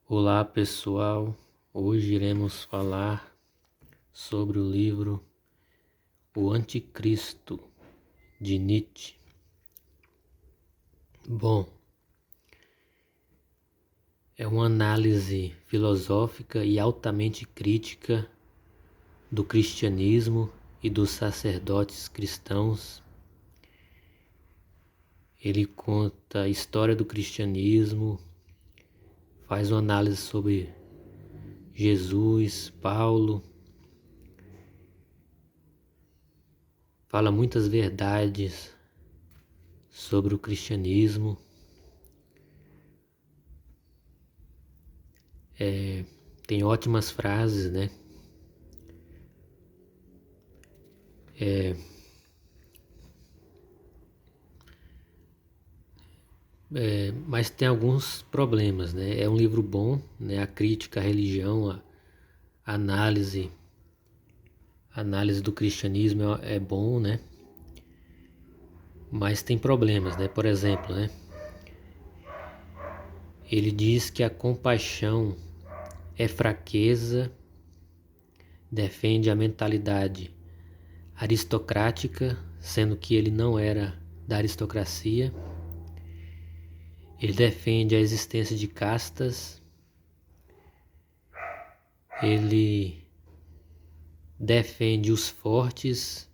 Olá pessoal, hoje iremos falar sobre o livro O Anticristo, de Nietzsche. Bom, é uma análise filosófica e altamente crítica do cristianismo e dos sacerdotes cristãos. Ele conta a história do cristianismo, faz uma análise sobre Jesus, Paulo, fala muitas verdades sobre o cristianismo. Tem ótimas frases, né? Mas tem alguns problemas, né? É um livro bom, né? A crítica à religião, a análise do cristianismo é bom, né? Mas tem problemas, né? Por exemplo, né? Ele diz que a compaixão é fraqueza, defende a mentalidade aristocrática, sendo que ele não era da aristocracia. Ele defende a existência de castas. Ele defende os fortes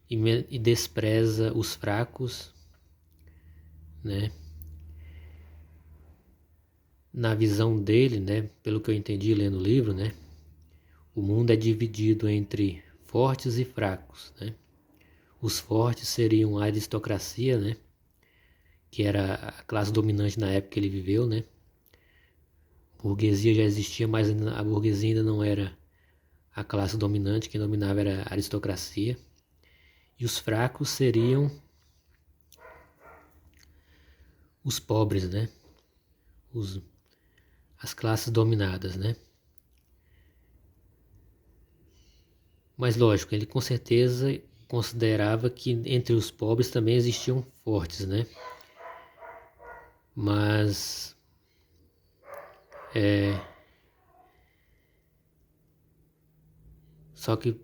e despreza os fracos, né? Na visão dele, né, pelo que eu entendi lendo o livro, né, o mundo é dividido entre fortes e fracos, né? Os fortes seriam a aristocracia, né, que era a classe dominante na época que ele viveu, né? A burguesia já existia, mas a burguesia ainda não era a classe dominante, quem dominava era a aristocracia. E os fracos seriam os pobres, né? As classes dominadas, né? Mas lógico, ele com certeza considerava que entre os pobres também existiam fortes, né? Mas só que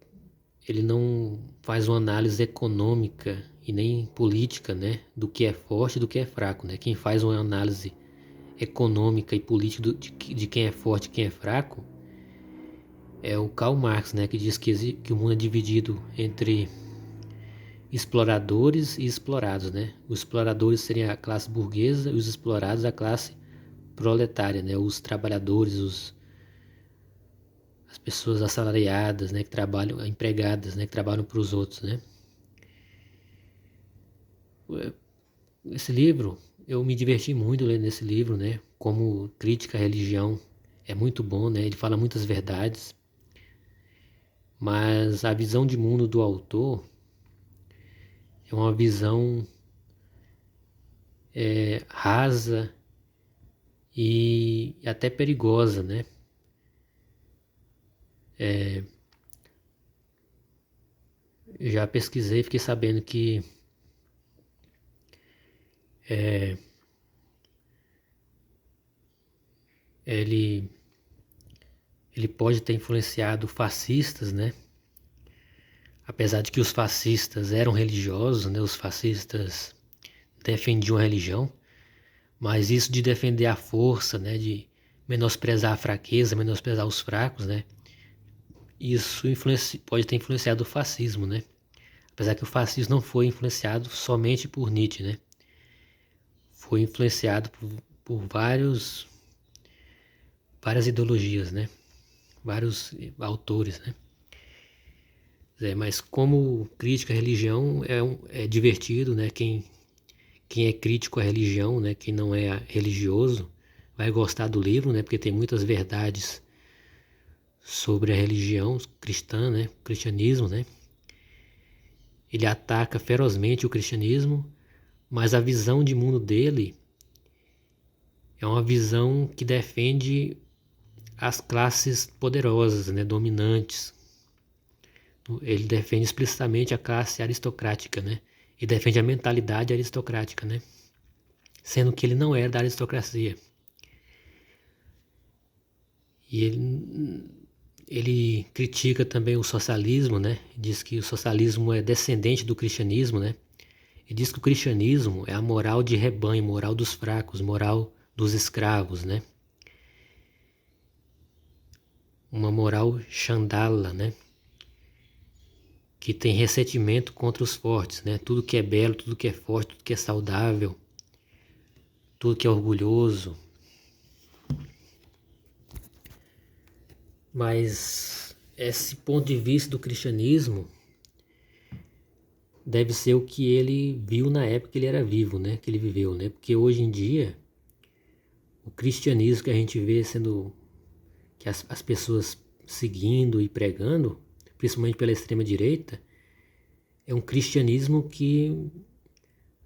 ele não faz uma análise econômica e nem política, né, do que é forte e do que é fraco, né? Quem faz uma análise econômica e política de quem é forte e quem é fraco é o Karl Marx, né, que diz que o mundo é dividido entre exploradores e explorados, né? Os exploradores seriam a classe burguesa e os explorados a classe proletária, né? Os trabalhadores, as pessoas assalariadas, né, que trabalham, empregadas, né, que trabalham para os outros, né? Esse livro, eu me diverti muito lendo esse livro, né? Como crítica à religião, é muito bom, né? Ele fala muitas verdades, mas a visão de mundo do autor é uma visão rasa e até perigosa, né? Eu já pesquisei, fiquei sabendo que ele, ele pode ter influenciado fascistas, né? Apesar de que os fascistas eram religiosos, né? Os fascistas defendiam a religião, mas isso de defender a força, né? De menosprezar a fraqueza, menosprezar os fracos, né? Isso pode ter influenciado o fascismo, né? Apesar que o fascismo não foi influenciado somente por Nietzsche, né? Foi influenciado por várias ideologias, né? Vários autores, né? Mas como crítica à religião é divertido, né? Quem é crítico à religião, né? Quem não é religioso vai gostar do livro, né? Porque tem muitas verdades sobre a religião cristã, né? O cristianismo, né? Ele ataca ferozmente o cristianismo, mas a visão de mundo dele é uma visão que defende as classes poderosas, né? Dominantes. Ele defende explicitamente a classe aristocrática, né? E defende a mentalidade aristocrática, né? Sendo que ele não era da aristocracia. E ele critica também o socialismo, né? Diz que o socialismo é descendente do cristianismo, né? E diz que o cristianismo é a moral de rebanho, moral dos fracos, moral dos escravos, né? Uma moral chandala, né? Que tem ressentimento contra os fortes, né? Tudo que é belo, tudo que é forte, tudo que é saudável, tudo que é orgulhoso. Mas esse ponto de vista do cristianismo deve ser o que ele viu na época que ele era vivo, né? Que ele viveu, né? Porque hoje em dia o cristianismo que a gente vê sendo que as pessoas seguindo e pregando, principalmente pela extrema direita, é um cristianismo que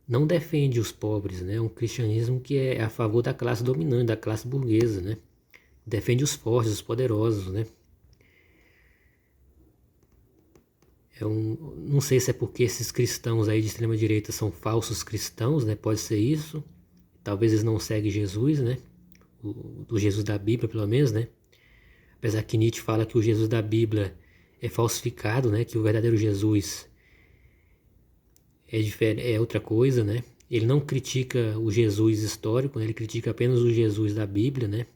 não defende os pobres, né? É um cristianismo que é a favor da classe dominante, da classe burguesa, né? Defende os fortes, os poderosos, né? Não sei se é porque esses cristãos aí de extrema direita são falsos cristãos, né? Pode ser isso. Talvez eles não seguem Jesus, né? O Jesus da Bíblia, pelo menos, né? Apesar que Nietzsche fala que o Jesus da Bíblia é falsificado, né? Que o verdadeiro Jesus é outra coisa, né? Ele não critica o Jesus histórico, né? Ele critica apenas o Jesus da Bíblia, né?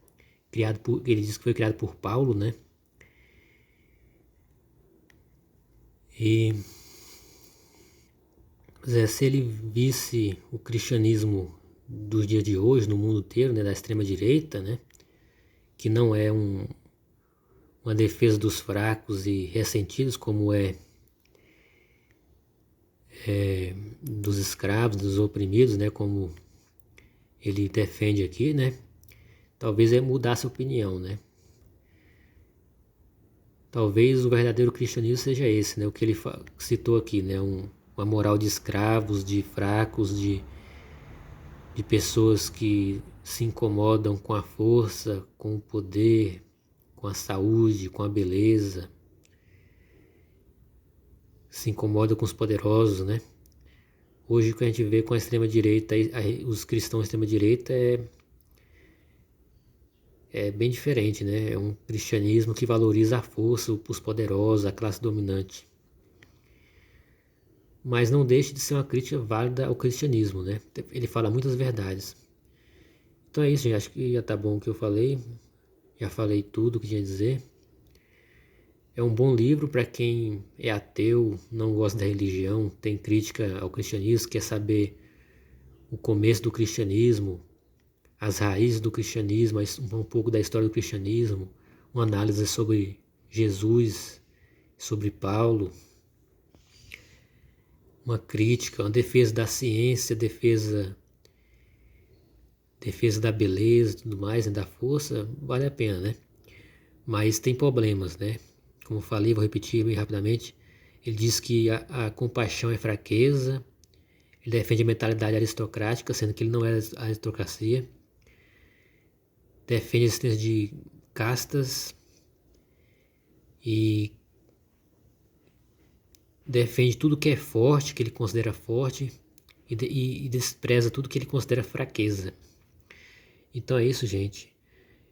Ele diz que foi criado por Paulo, né? E se ele visse o cristianismo dos dias de hoje no mundo inteiro, né, da extrema direita, né, que não é uma defesa dos fracos e ressentidos como é dos escravos, dos oprimidos, né, como ele defende aqui, né, talvez ele mudasse a opinião, né. Talvez o verdadeiro cristianismo seja esse, né, o que ele citou aqui, né, uma moral de escravos, de fracos, de pessoas que se incomodam com a força, com o poder, com a saúde, com a beleza, se incomoda com os poderosos, né? Hoje o que a gente vê com a extrema-direita, os cristãos extrema-direita é bem diferente, né? É um cristianismo que valoriza a força, os poderosos, a classe dominante. Mas não deixa de ser uma crítica válida ao cristianismo, né? Ele fala muitas verdades. Então é isso, gente. Acho que já tá bom o que eu falei. Já falei tudo o que tinha a dizer. É um bom livro para quem é ateu, não gosta da religião, tem crítica ao cristianismo, quer saber o começo do cristianismo, as raízes do cristianismo, um pouco da história do cristianismo, uma análise sobre Jesus, sobre Paulo, uma crítica, uma defesa da ciência, defesa da beleza e tudo mais, né, da força, vale a pena, né? Mas tem problemas, né? Como eu falei, vou repetir bem rapidamente. Ele diz que a compaixão é fraqueza. Ele defende a mentalidade aristocrática, sendo que ele não é a aristocracia. Defende a existência de castas. E defende tudo que é forte, que ele considera forte. E despreza tudo que ele considera fraqueza. Então é isso, gente.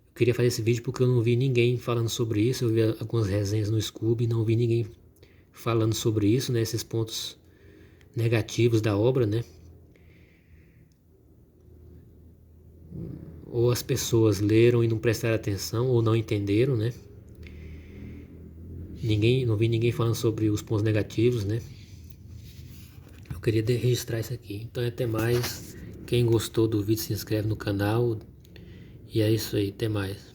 Eu queria fazer esse vídeo porque eu não vi ninguém falando sobre isso. Eu vi algumas resenhas no Scoob e não vi ninguém falando sobre isso, né? Esses pontos negativos da obra, né? Ou as pessoas leram e não prestaram atenção ou não entenderam, né? Não vi ninguém falando sobre os pontos negativos, né? Eu queria registrar isso aqui. Então até mais. Quem gostou do vídeo se inscreve no canal. E é isso aí, até mais.